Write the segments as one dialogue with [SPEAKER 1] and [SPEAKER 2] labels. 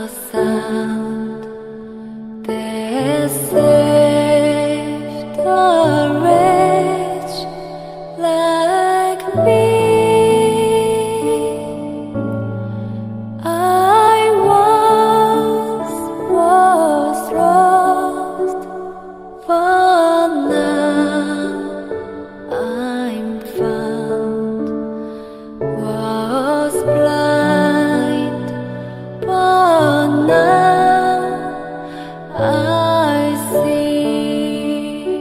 [SPEAKER 1] sound that saved a wretch like me. I once was lost, but now I'm found. Was blind, but now I see.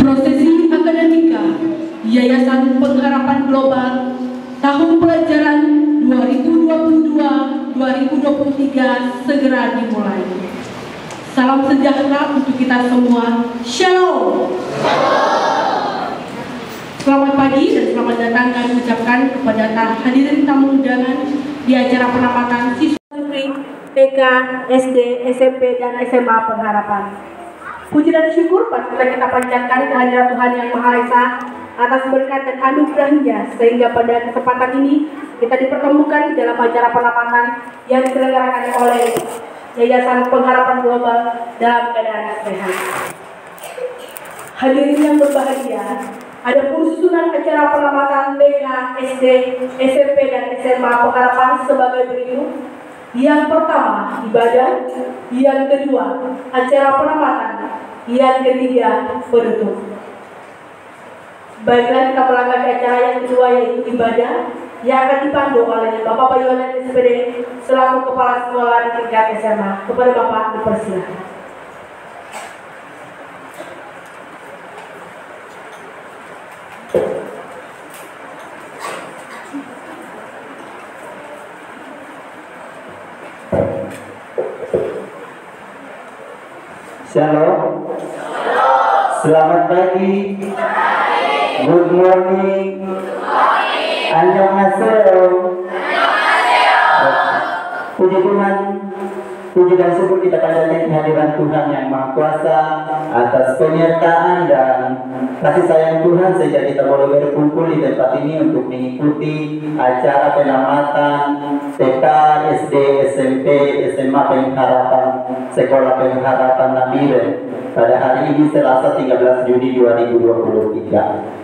[SPEAKER 2] Prosesi akademika Yayasan Pengharapan Global tahun pelajaran 2022-2023 segera dimulai. Salam sejahtera untuk kita semua. Shalom. Selamat pagi dan selamat datang kami ucapkan kepada hadirin tamu undangan di acara penempatan siswa TK, SD, SMP, dan SMA Pengharapan. Puji dan syukur patutlah kita panjatkan kehadirat Tuhan Yang Maha Esa atas berkat dan anugerahnya sehingga pada kesempatan ini kita dipertemukan dalam acara penempatan yang diselenggarakan oleh Yayasan Pengharapan Global dalam keadaan sehat. Hadirin yang berbahagia, ada pun susunan acara penempatan TK, SD, SMP, dan SMA Pengharapan sebagai berikut. Yang pertama, ibadah. Yang kedua, acara penempatan. Yang ketiga, penutup. Baiklah, kita melangkah ke acara yang kedua, yaitu ibadah, yang akan dipandu oleh Bapak Bayonan SPD selaku Kepala Sekolah di tingkat SMA. Kepada Bapak dipersilakan.
[SPEAKER 3] Shalom. Selamat pagi. Good morning. Annyeonghaseyo. Puji Tuhan, puji dan syukur kita panjatkan kehadiran Tuhan Yang Maha Kuasa atas penyertaan dan kasih sayang Tuhan sehingga kita boleh berkumpul di tempat ini untuk mengikuti acara penamatan TK, SD, SMP, SMA Pengharapan Sekolah Pengharapan Nabire pada hari ini Selasa 13 Juni 2023.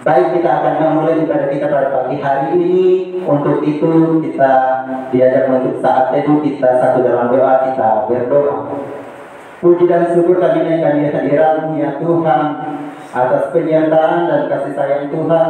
[SPEAKER 3] Baik, kita akan memulai ibadah kita pada pagi hari ini. Untuk itu kita diajak untuk saat teduh kita satu dalam doa, kita berdoa. Puji dan syukur kami naikkan hadirat-Mu ya Tuhan atas penyertaan dan kasih sayang Tuhan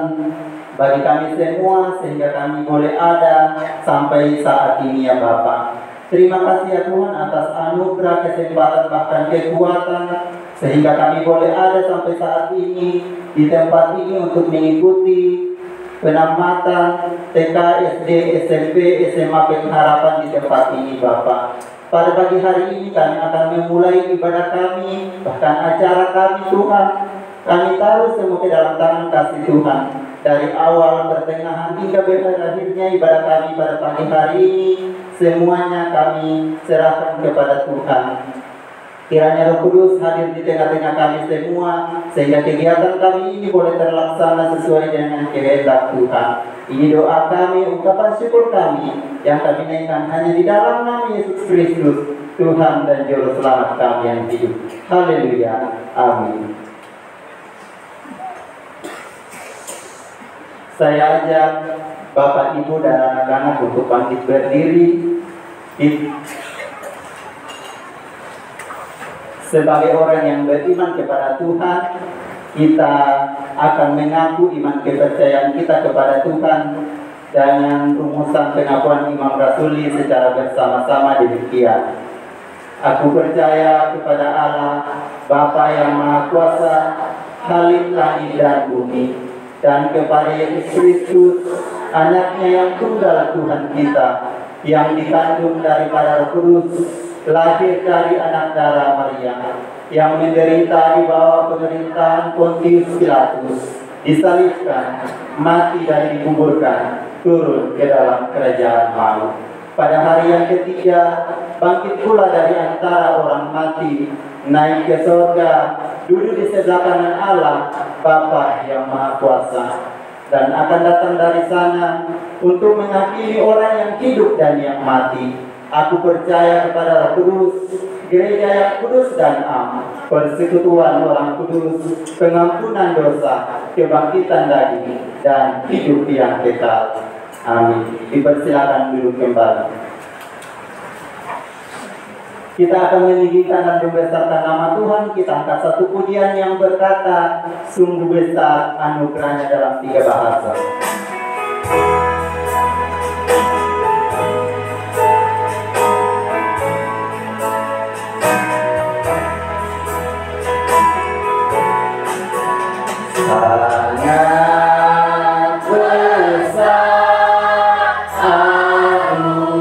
[SPEAKER 3] bagi kami semua sehingga kami boleh ada sampai saat ini ya Bapa. Terima kasih ya Tuhan atas anugerah, kesempatan, bahkan kekuatan sehingga kami boleh ada sampai saat ini di tempat ini untuk mengikuti penamatan TK, SD, SMP, SMA Pengharapan di tempat ini Bapak. Pada pagi hari ini kami akan memulai ibadah kami, bahkan acara kami Tuhan. Kami taruh semua ke dalam tangan kasih Tuhan. Dari awal, pertengahan, hingga berakhirnya ibadah kami pada pagi hari ini, semuanya kami serahkan kepada Tuhan. Kiranya Roh Kudus hadir di tengah-tengah kami semua, sehingga kegiatan kami ini boleh terlaksana sesuai dengan kehendak Tuhan. Ini doa kami, ungkapan syukur kami, yang kami naikkan hanya di dalam nama Yesus Kristus, Tuhan dan Juru Selamat kami yang hidup. Haleluya. Amin. Saya ajak Bapak, Ibu, dan anak-anak untuk bangkit berdiri. Sebagai orang yang beriman kepada Tuhan, kita akan mengaku iman kepercayaan kita kepada Tuhan dengan rumusan pengakuan Imam Rasuli secara bersama-sama demikian. Aku percaya kepada Allah, Bapa yang Maha Kuasa, Khalik langit dan bumi, dan kepada Yesus Kristus, anaknya yang tunggal Tuhan kita, yang dikandung daripada Roh Kudus, lahir dari anak darah Maria, yang menderita di bawah pemerintahan Pontius Pilatus, disalibkan, mati dan dikuburkan, turun ke dalam kerajaan maut. Pada hari yang ketiga, bangkit pula dari antara orang mati, naik ke surga, duduk di sebelah kanan Allah, Bapa yang Maha Kuasa. dan akan datang dari sana untuk menghakimi orang yang hidup dan yang mati. Aku percaya kepada Roh Kudus, gereja yang kudus dan am, persekutuan orang kudus, pengampunan dosa, kebangkitan daging, dan hidup yang kekal. Amin. Dipersilakan duduk kembali. Kita akan meninggikan dan membesarkan nama Tuhan. Kita angkat satu pujian yang berkata, sungguh besar anugerahnya dalam 3 bahasa. Sangat besar anugerahnya,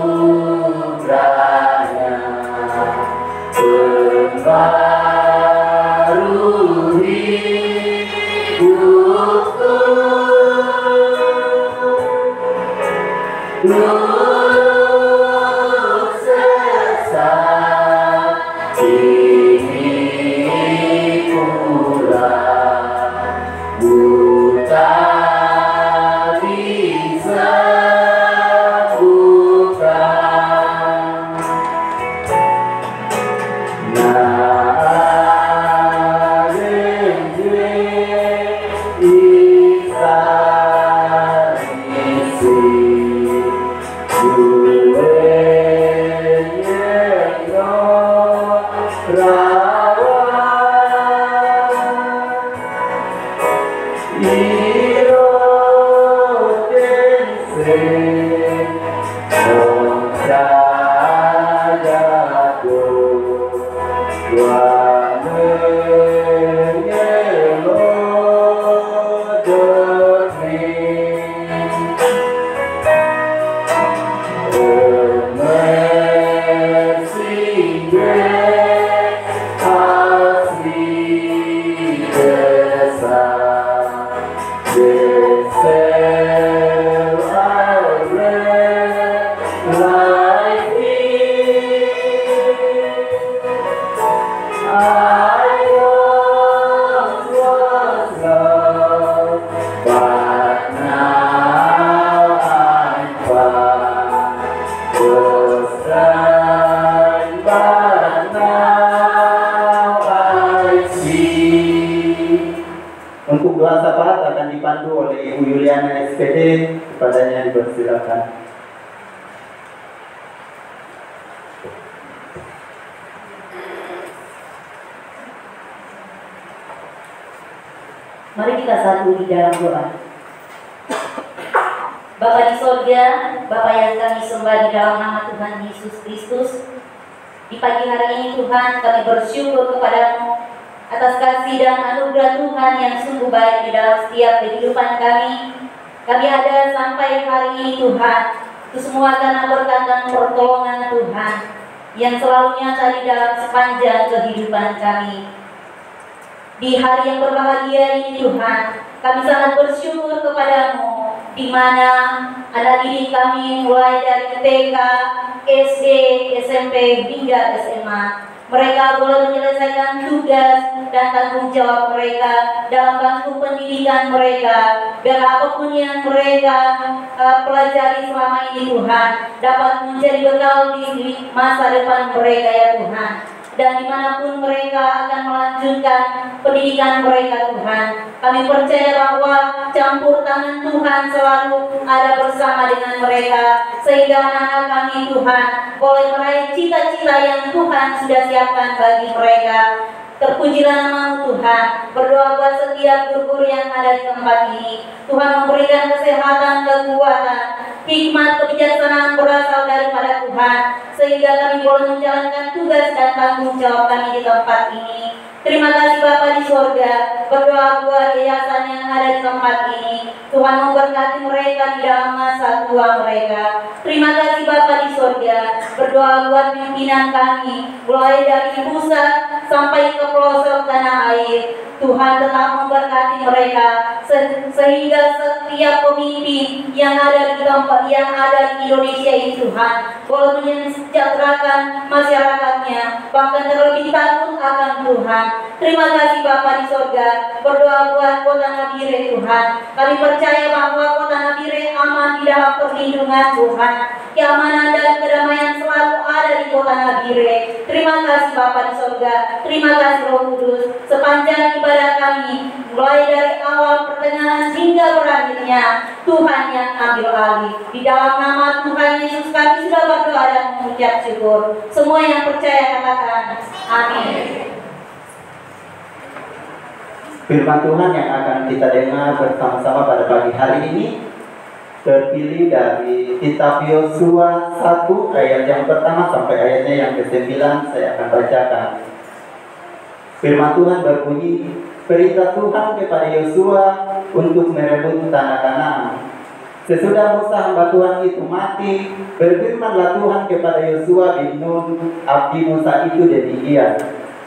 [SPEAKER 3] membaru hidupku, lulus sesat ini pula. Buta disembuhkan, Untuk doa syafaat akan dipandu oleh Ibu Yuliana SPD, kepadanya dipersilakan.
[SPEAKER 4] Mari kita satu di dalam doa. Bapa di sorga, Bapa yang kami sembah di dalam nama Tuhan Yesus Kristus, di pagi hari ini Tuhan kami bersyukur kepadamu atas kasih dan anugerah Tuhan yang sungguh baik di dalam setiap kehidupan kami. Kami ada sampai hari ini Tuhan, itu semua karena berkat dan pertolongan Tuhan yang selalu nyata di dalam sepanjang kehidupan kami. Di hari yang berbahagia ini Tuhan, kami sangat bersyukur kepadamu, di mana anak didik kami mulai dari TK, SD, SMP hingga SMA, mereka boleh menyelesaikan tugas dan tanggung jawab mereka dalam bangku pendidikan mereka. Biar apapun yang mereka pelajari selama ini Tuhan dapat menjadi bekal di masa depan mereka ya Tuhan. Dan dimanapun mereka akan melanjutkan pendidikan mereka Tuhan, kami percaya bahwa campur tangan Tuhan selalu ada bersama dengan mereka, sehingga anak-anak kami Tuhan boleh meraih cita-cita yang Tuhan sudah siapkan bagi mereka. Terpujilah nama-Mu Tuhan. Berdoa buat setiap guru-guru yang ada di tempat ini. Tuhan memberikan kesehatan, kekuatan, hikmat, kebijaksanaan berasal daripada Tuhan, sehingga kami boleh menjalankan tugas dan tanggung jawab kami di tempat ini. Terima kasih Bapa di sorga. Berdoa buat yayasan yang ada di tempat ini. Tuhan memberkati mereka di dalam masa tua mereka. Terima kasih Bapa di sorga. Berdoa buat pimpinan kami, mulai dari pusat sampai ke pelosok tanah air. Tuhan tetap memberkati mereka sehingga setiap pemimpin yang ada di tempat yang ada di Indonesia ini Tuhan boleh menyejahterakan masyarakatnya, bahkan terlebih takut akan Tuhan. Terima kasih Bapa di sorga. Berdoa buat kota Nabire Tuhan. Kami percaya bahwa kota Nabire aman di dalam perlindungan Tuhan. Keamanan dan kedamaian selalu ada di kota Nabire. Terima kasih Bapa di sorga. Terima kasih Roh Kudus. Sepanjang ibadah kami, mulai dari awal pertengahan hingga berakhirnya, Tuhan yang ambil alih. Di dalam nama Tuhan Yesus kami sudah berdoa dan mengucap syukur. Semua yang percaya katakan amin.
[SPEAKER 3] Firman Tuhan yang akan kita dengar bersama-sama pada pagi hari ini terpilih dari kitab Yosua 1 ayat yang pertama sampai ayatnya yang ke-9. Saya akan bacakan. Firman Tuhan berbunyi, perintah Tuhan kepada Yosua untuk merebut tanah Kanaan. Sesudah Musa hamba Tuhan itu mati, berfirmanlah Tuhan kepada Yosua bin Nun, abdi Musa itu demikian.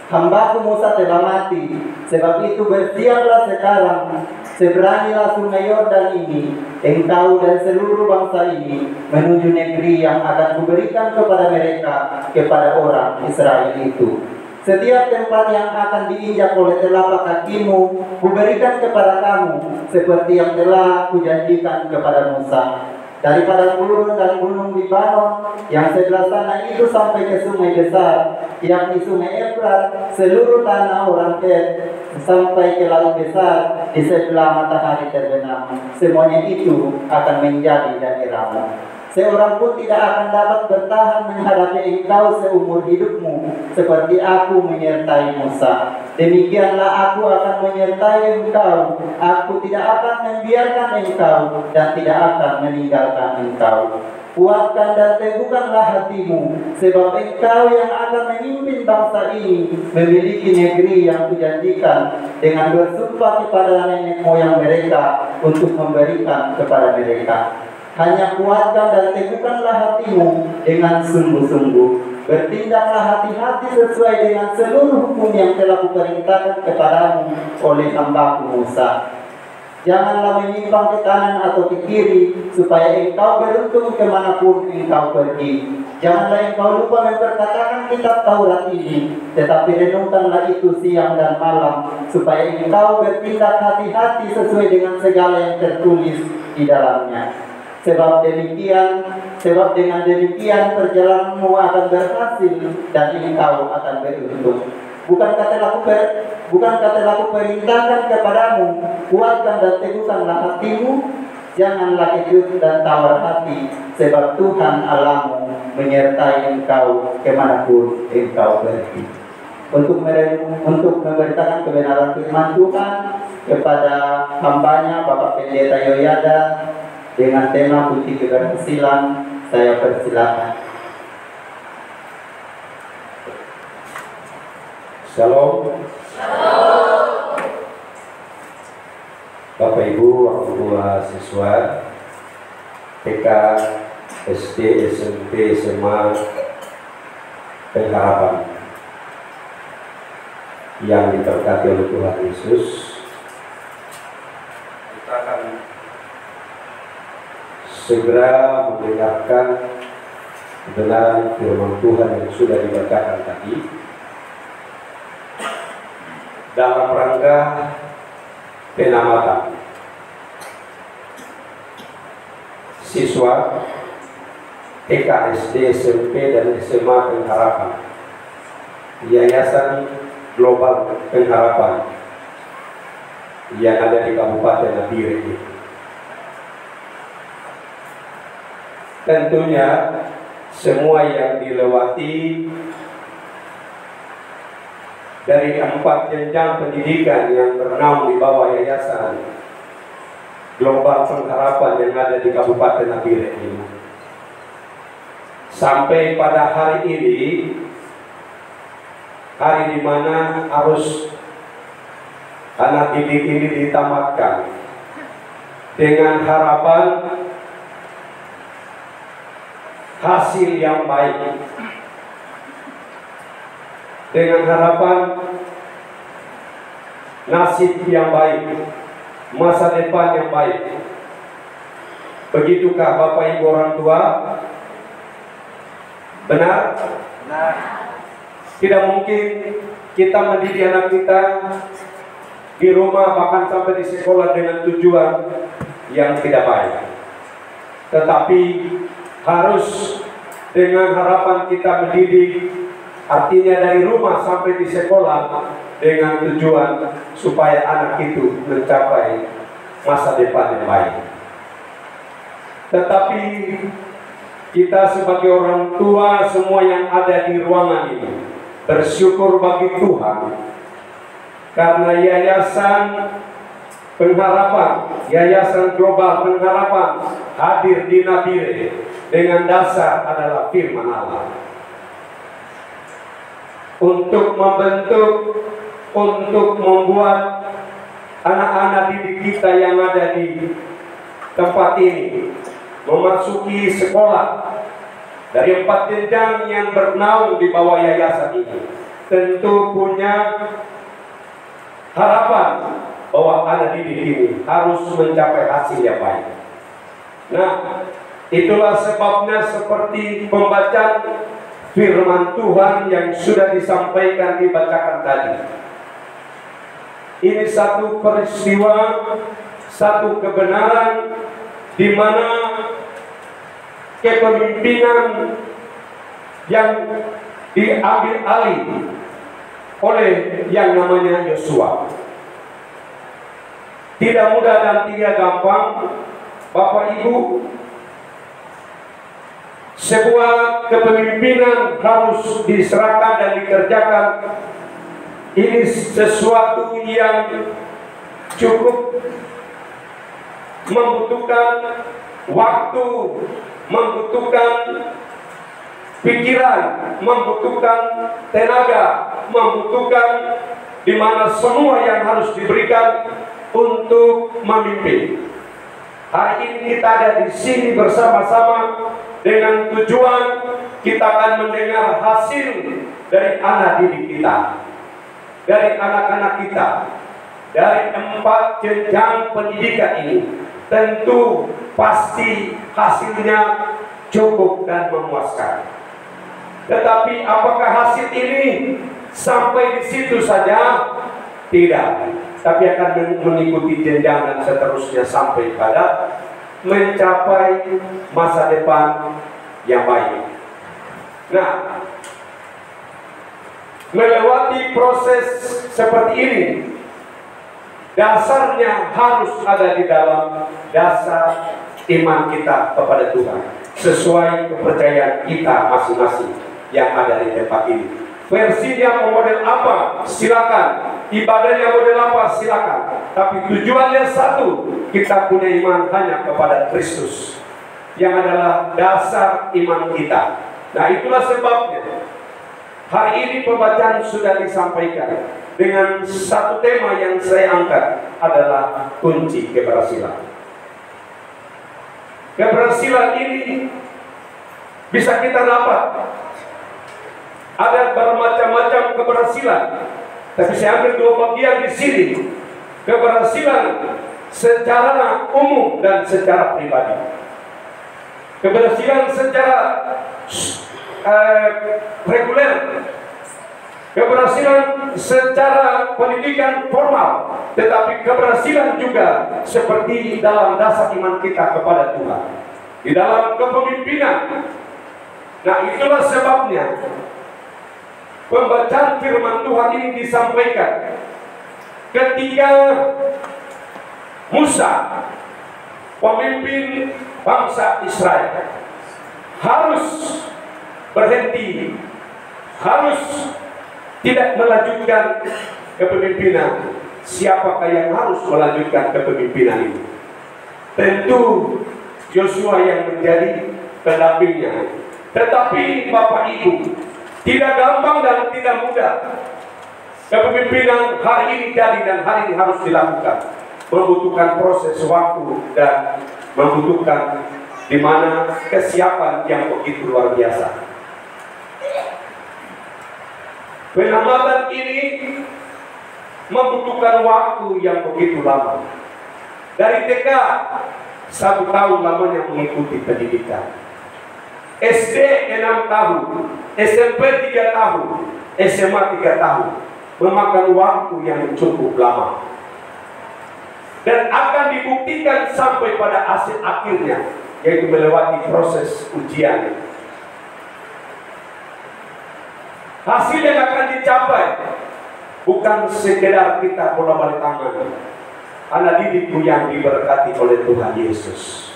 [SPEAKER 3] Hambaku Musa telah mati, sebab itu bersiaplah sekarang, seberangilah sungai Yordan ini, engkau dan seluruh bangsa ini, menuju negeri yang akan kuberikan kepada mereka, kepada orang Israel itu. Setiap tempat yang akan diinjak oleh telapak kakimu, kuberikan kepada kamu, seperti yang telah kujanjikan kepada Musa. Daripada gurun dan gunung Libanon yang sebelah sana itu sampai ke sungai besar, yakni sungai Efrat, seluruh tanah orang Het, sampai ke laut besar di sebelah matahari terbenam, semuanya itu akan menjadi daerahmu. Seorang pun tidak akan dapat bertahan menghadapi engkau seumur hidupmu, seperti aku menyertai Musa. Demikianlah aku akan menyertai engkau. Aku tidak akan membiarkan engkau dan tidak akan meninggalkan engkau. Kuatkan dan teguhkanlah hatimu, sebab engkau yang akan memimpin bangsa ini memiliki negeri yang kujanjikan dengan bersumpah kepada nenek moyang mereka untuk memberikan kepada mereka. Hanya kuatkan dan teguhkanlah hatimu dengan sungguh-sungguh. Bertindaklah hati-hati sesuai dengan seluruh hukum yang telah kuperintahkan kepadamu oleh hambaku Musa. Janganlah menyimpang ke kanan atau ke kiri, supaya engkau beruntung kemanapun engkau pergi. Janganlah engkau lupa memperkatakan kitab Taurat ini, tetapi renungkanlah itu siang dan malam, supaya engkau bertindak hati-hati sesuai dengan segala yang tertulis di dalamnya. Sebab dengan demikian perjalananmu akan berhasil dan engkau akan beruntung. Bukankah telah kuperintahkan kepadamu, kuatkan dan teguhkanlah hatimu, janganlah kecut dan tawar hati, sebab Tuhan Allahmu menyertai engkau kemanapun engkau pergi. Untuk memberitakan kebenaran firman Tuhan kepada hambanya Bapak Pendeta Yoyada dengan tema Kunci Keberhasilan, saya persilakan.
[SPEAKER 5] Shalom. Bapak Ibu, orang tua siswa TK, SD, SMP, SMA Pengharapan yang diberkati oleh Tuhan Yesus, kita akan segera mendengarkan kebenaran firman Tuhan yang sudah dibacakan tadi dalam rangka penamatan siswa TK, SD, SMP, dan SMA Pengharapan Yayasan Global Pengharapan yang ada di Kabupaten Nabire ini. Tentunya semua yang dilewati dari 4 jenjang pendidikan yang bernaung di bawah Yayasan Global Pengharapan yang ada di Kabupaten Nabire ini, sampai pada hari ini, hari di mana harus anak didik ini ditamatkan dengan harapan hasil yang baik, dengan harapan nasib yang baik, masa depan yang baik. Begitukah Bapak Ibu orang tua? Benar? Tidak mungkin kita mendidik anak kita di rumah bahkan sampai di sekolah dengan tujuan yang tidak baik. Tetapi harus dengan harapan kita mendidik, artinya dari rumah sampai di sekolah dengan tujuan supaya anak itu mencapai masa depan yang baik. Tetapi kita sebagai orang tua semua yang ada di ruangan ini bersyukur bagi Tuhan karena Yayasan Pengharapan, Yayasan Global Pengharapan hadir di Nabire dengan dasar adalah firman Allah untuk membentuk, untuk membuat anak-anak didik kita yang ada di tempat ini memasuki sekolah dari 4 jenjang yang bernaung di bawah yayasan ini. Tentu punya harapan bahwa anak didik ini harus mencapai hasil yang baik. Nah, itulah sebabnya seperti pembacaan firman Tuhan yang sudah disampaikan dibacakan tadi. Ini satu peristiwa, satu kebenaran di mana kepemimpinan yang diambil alih oleh yang namanya Yosua. Tidak mudah dan tidak gampang, Bapak Ibu. Sebuah kepemimpinan harus diserahkan dan dikerjakan. Ini sesuatu yang cukup membutuhkan waktu, membutuhkan pikiran, membutuhkan tenaga, membutuhkan di mana semua yang harus diberikan untuk memimpin. Hari ini kita ada di sini bersama-sama dengan tujuan kita akan mendengar hasil dari anak didik kita, dari anak-anak kita, dari 4 jenjang pendidikan ini. Tentu pasti hasilnya cukup dan memuaskan. Tetapi apakah hasil ini sampai di situ saja? Tidak. Tapi akan mengikuti jenjang dan seterusnya sampai pada mencapai masa depan yang baik. Nah, melewati proses seperti ini, dasarnya harus ada di dalam dasar iman kita kepada Tuhan, sesuai kepercayaan kita masing-masing yang ada di tempat ini. Versinya model apa? Silakan. Ibadahnya model apa? Silakan. Tapi tujuannya satu, kita punya iman hanya kepada Kristus yang adalah dasar iman kita. Nah, itulah sebabnya hari ini pembacaan sudah disampaikan dengan satu tema yang saya angkat adalah kunci keberhasilan. Keberhasilan ini bisa kita dapat. Ada bermacam-macam keberhasilan, tapi saya ambil 2 bagian di sini. Keberhasilan secara umum dan secara pribadi. Keberhasilan secara reguler, keberhasilan secara pendidikan formal, tetapi keberhasilan juga seperti dalam dasar iman kita kepada Tuhan, di dalam kepemimpinan. Nah, itulah sebabnya pembacaan firman Tuhan ini disampaikan ketika Musa, pemimpin bangsa Israel, harus berhenti, harus tidak melanjutkan kepemimpinan. Siapakah yang harus melanjutkan kepemimpinan ini? Tentu Yosua yang menjadi pendampingnya. Tetapi Bapak Ibu, tidak gampang dan tidak mudah. Kepemimpinan hari ini jadi dan hari ini harus dilakukan. Membutuhkan proses waktu dan membutuhkan di mana kesiapan yang begitu luar biasa. Pengamatan ini membutuhkan waktu yang begitu lama. Dari TK 1 tahun lamanya mengikuti pendidikan, SD 6 tahun, SMP 3 tahun, SMA 3 tahun, memakan waktu yang cukup lama. Dan akan dibuktikan sampai pada hasil akhirnya, yaitu melewati proses ujian. Hasil yang akan dicapai bukan sekedar kita bola balik tangan, anak didikku yang diberkati oleh Tuhan Yesus.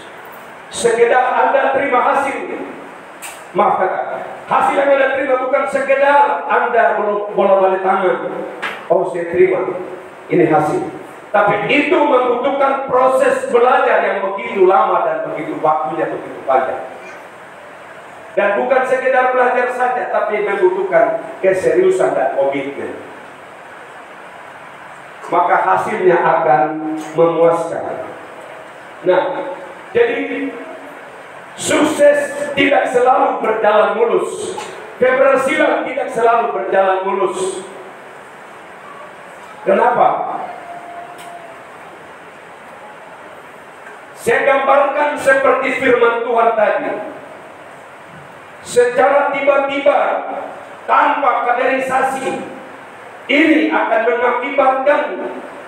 [SPEAKER 5] Sekedar Anda terima hasil, maaf kakak, hasil yang Anda terima bukan sekedar Anda bola balik tangan, oh saya terima, ini hasil. Tapi itu membutuhkan proses belajar yang begitu lama dan begitu waktunya begitu panjang. Dan bukan sekedar belajar saja, tapi membutuhkan keseriusan dan komitmen. Maka hasilnya akan memuaskan. Nah, jadi sukses tidak selalu berjalan mulus. Keberhasilan tidak selalu berjalan mulus. Kenapa? Saya gambarkan seperti firman Tuhan tadi. Secara tiba-tiba, tanpa kaderisasi, ini akan mengakibatkan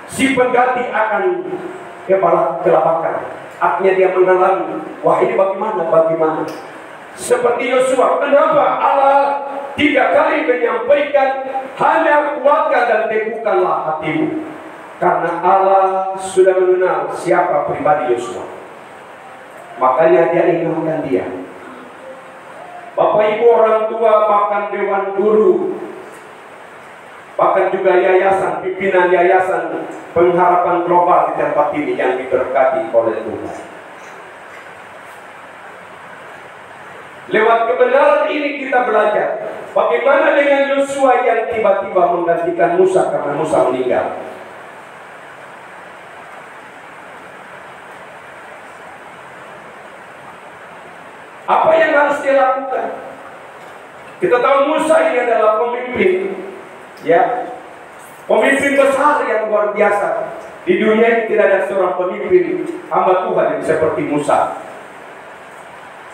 [SPEAKER 5] si pengganti akan kelabakan. Artinya dia mengalami, wah ini bagaimana? Seperti Yosua, kenapa Allah 3 kali menyampaikan, hanya kuatkan dan teguhkanlah hatimu. Karena Allah sudah mengenal siapa pribadi Yosua. Makanya dia ingatkan dia. Bapak ibu orang tua, bahkan dewan guru, bahkan juga yayasan, pimpinan yayasan pengharapan global di tempat ini yang diberkati oleh Tuhan. Lewat kebenaran ini kita belajar bagaimana dengan Yosua yang tiba-tiba menggantikan Musa karena Musa meninggal. Apa yang harus dia lakukan? Kita tahu Musa ini adalah pemimpin, ya, pemimpin besar yang luar biasa. Di dunia ini tidak ada seorang pemimpin hamba Tuhan yang seperti Musa.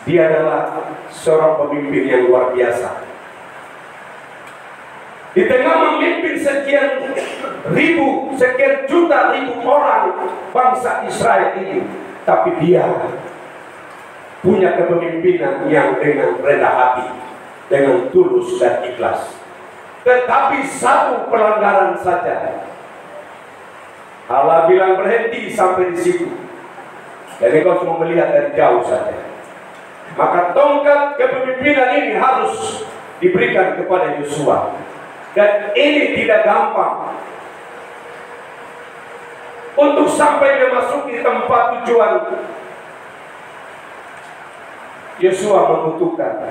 [SPEAKER 5] Dia adalah seorang pemimpin yang luar biasa. Di tengah memimpin sekian juta orang bangsa Israel ini, tapi dia punya kepemimpinan yang dengan rendah hati, dengan tulus dan ikhlas. Tetapi satu pelanggaran saja, Allah bilang berhenti sampai di situ. Jadi kau cuma melihat dari jauh saja. Maka tongkat kepemimpinan ini harus diberikan kepada Yosua. Dan ini tidak gampang. Untuk sampai memasuki tempat tujuan, Yosua membutuhkan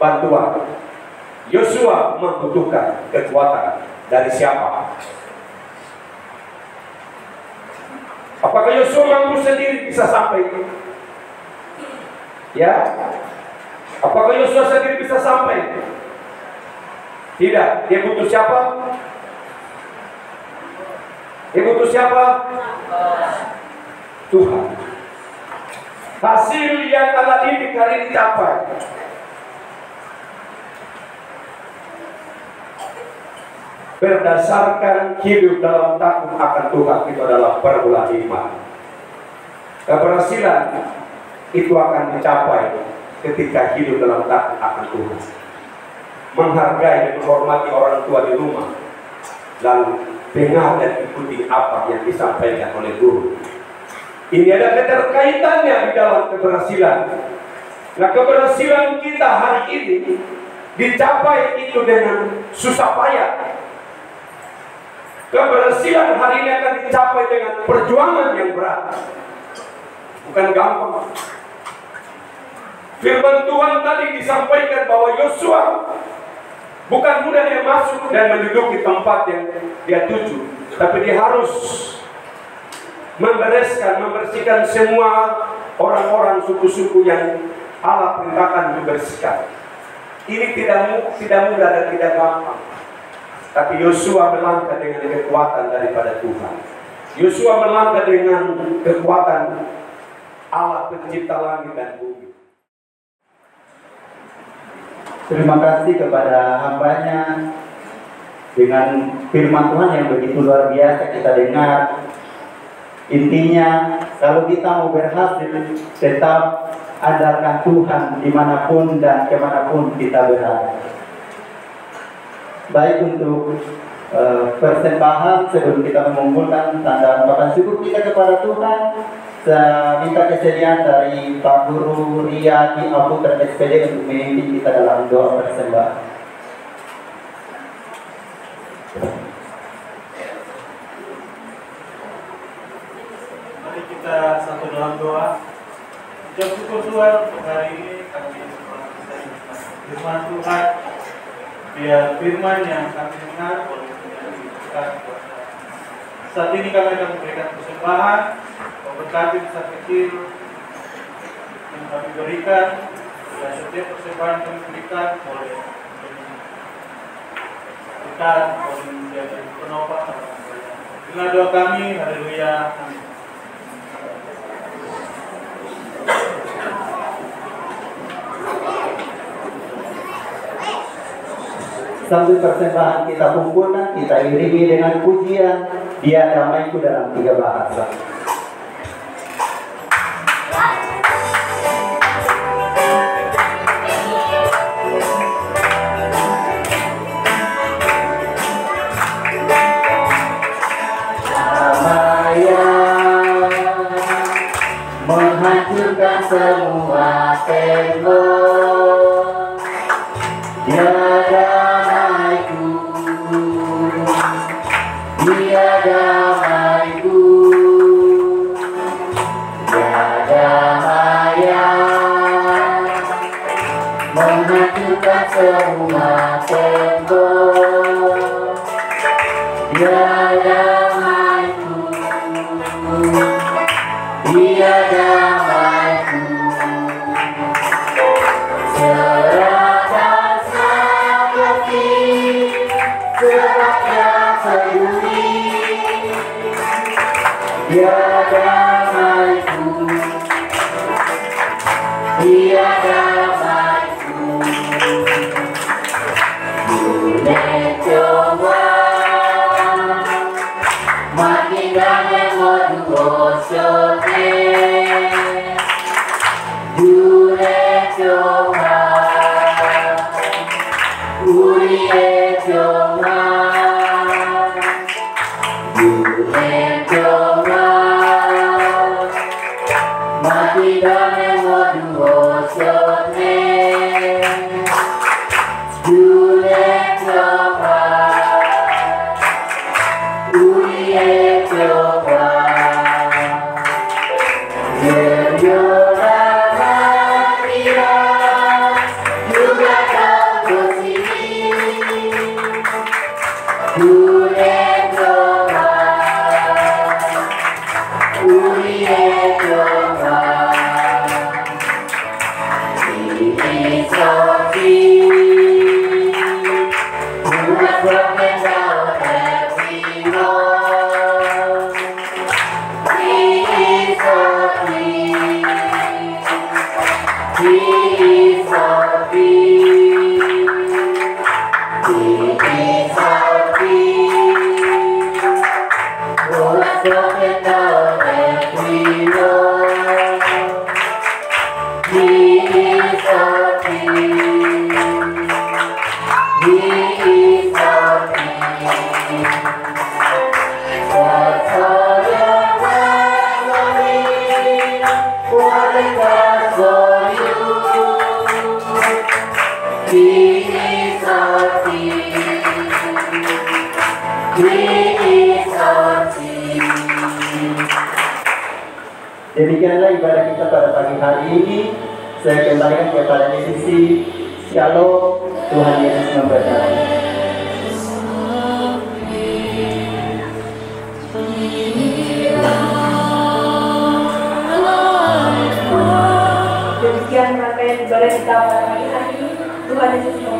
[SPEAKER 5] bantuan. Yosua membutuhkan kekuatan dari siapa? Apakah Yosua mampu sendiri bisa sampai? Ya? Apakah Yosua sendiri bisa sampai? Tidak. Dia butuh siapa? Dia butuh siapa? Tuhan. Hasil yang Allah didik hari ini capai. Berdasarkan hidup dalam takut akan Tuhan, itu adalah perbulan iman. Keberhasilan itu akan dicapai ketika hidup dalam takut akan Tuhan. Menghargai dan menghormati orang tua di rumah, lalu dengar dan ikuti apa yang disampaikan oleh guru. Ini ada keterkaitannya di dalam keberhasilan. Nah, keberhasilan kita hari ini dicapai itu dengan susah payah. Keberhasilan hari ini akan dicapai dengan perjuangan yang berat. Bukan gampang. Firman Tuhan tadi disampaikan bahwa Yosua bukan mudah dia masuk dan menduduki tempat yang dia tuju, tapi dia harus membersihkan semua orang-orang suku-suku yang Allah perintahkan dibersihkan. Ini tidak mudah dan tidak gampang. Tapi Yosua melangkah dengan kekuatan daripada Tuhan. Yosua melangkah dengan kekuatan Allah pencipta langit dan bumi.
[SPEAKER 3] Terima kasih kepada hambanya dengan firman Tuhan yang begitu luar biasa kita dengar. Intinya, kalau kita mau berhasil, tetap andalkan Tuhan dimanapun dan kemanapun kita berada. Baik untuk persembahan sebelum kita mengumpulkan tanda ungkapan syukur kita kepada Tuhan. Saya minta kesediaan dari Pak Guru Riyadi Abu SPD untuk memimpin kita dalam doa persembahan.
[SPEAKER 6] Mari kita satu dalam doa. Ucap syukur Tuhan untuk hari ini kami telah bisa firman Tuhan. Biar firman yang kami dengar boleh menjadi berkat buat kami. Saat ini kami akan memberikan persembahan, memberkati besar kecil yang kami berikan. Dan setiap persembahan yang kami berikan boleh menjadi berkat, boleh menjadi penopang. Inilah doa kami, haleluya. Amin.
[SPEAKER 3] Sambil persembahan kita kumpulkan, kita iringi dengan pujian Dia Damaiku dalam 3 bahasa. Damai menghancurkan semua tembok. Dia damaiku, Dia damaiku, Dia damai menghancurkan semua tembok. Dia damaiku, Dia damaiku. Dia damaiku, Dia damaiku. Boleh coba makin damai modu osone. Boleh coba uri coba. Demikianlah ibadah kita pada pagi hari ini. Saya kembalikan kepada divisi Shalom. Tuhan Yesus memberkati.
[SPEAKER 2] Demikian rangkaian ibadah kita pada pagi hari ini. Tuhan Yesus memberkati.